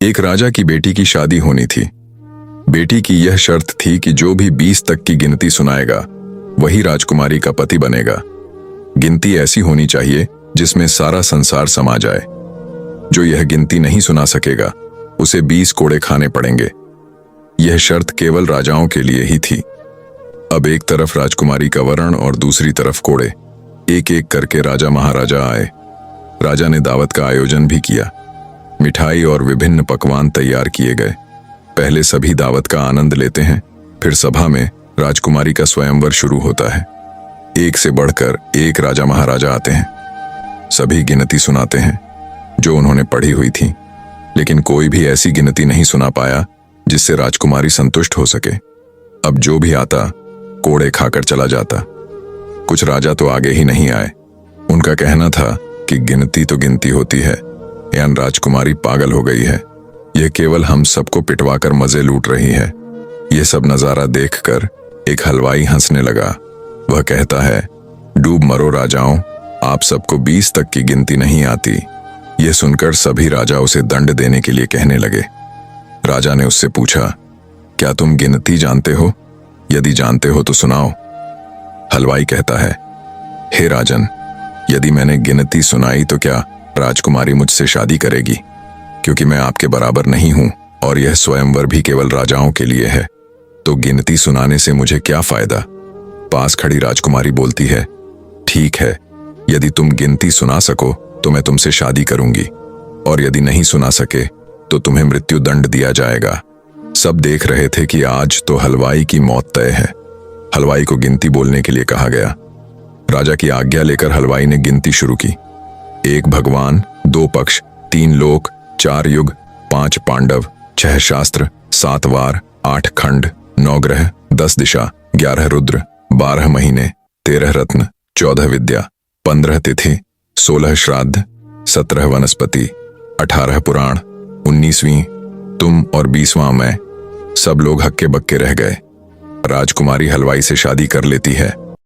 एक राजा की बेटी की शादी होनी थी। बेटी की यह शर्त थी कि जो भी 20 तक की गिनती सुनाएगा वही राजकुमारी का पति बनेगा। गिनती ऐसी होनी चाहिए जिसमें सारा संसार समा जाए। जो यह गिनती नहीं सुना सकेगा उसे 20 कोड़े खाने पड़ेंगे। यह शर्त केवल राजाओं के लिए ही थी। अब एक तरफ राजकुमारी का वरण और दूसरी तरफ कोड़े। एक एक करके राजा महाराजा आए। राजा ने दावत का आयोजन भी किया। मिठाई और विभिन्न पकवान तैयार किए गए। पहले सभी दावत का आनंद लेते हैं, फिर सभा में राजकुमारी का स्वयंवर शुरू होता है। एक से बढ़कर एक राजा महाराजा आते हैं। सभी गिनती सुनाते हैं जो उन्होंने पढ़ी हुई थी, लेकिन कोई भी ऐसी गिनती नहीं सुना पाया जिससे राजकुमारी संतुष्ट हो सके। अब जो भी आता कोड़े खाकर चला जाता। कुछ राजा तो आगे ही नहीं आए। उनका कहना था कि गिनती तो गिनती होती है, यानी राजकुमारी पागल हो गई है। यह केवल हम सबको पिटवाकर मजे लूट रही है। यह सब नजारा देखकर एक हलवाई हंसने लगा। वह कहता है, डूब मरो राजाओं, आप सबको 20 तक की गिनती नहीं आती। यह सुनकर सभी राजा उसे दंड देने के लिए कहने लगे। राजा ने उससे पूछा, क्या तुम गिनती जानते हो? यदि जानते हो तो सुनाओ। हलवाई कहता है, हे राजन, यदि मैंने गिनती सुनाई तो क्या राजकुमारी मुझसे शादी करेगी? क्योंकि मैं आपके बराबर नहीं हूं और यह स्वयंवर भी केवल राजाओं के लिए है, तो गिनती सुनाने से मुझे क्या फायदा? पास खड़ी राजकुमारी बोलती है, ठीक है, यदि तुम गिनती सुना सको तो मैं तुमसे शादी करूंगी, और यदि नहीं सुना सके तो तुम्हें मृत्यु दंड दिया जाएगा। सब देख रहे थे कि आज तो हलवाई की मौत तय है। हलवाई को गिनती बोलने के लिए कहा गया। राजा की आज्ञा लेकर हलवाई ने गिनती शुरू की। 1 भगवान, 2 पक्ष, 3 लोक, 4 युग, 5 पांडव, 6 शास्त्र, 7 वार, 8 खंड, 9 ग्रह, 10 दिशा, 11 रुद्र, 12 महीने, 13 रत्न, 14 विद्या, 15 तिथि, 16 श्राद्ध, 17 वनस्पति, 18 पुराण, 19वीं तुम और 20वां मैं। सब लोग हक्के बक्के रह गए। राजकुमारी हलवाई से शादी कर लेती है।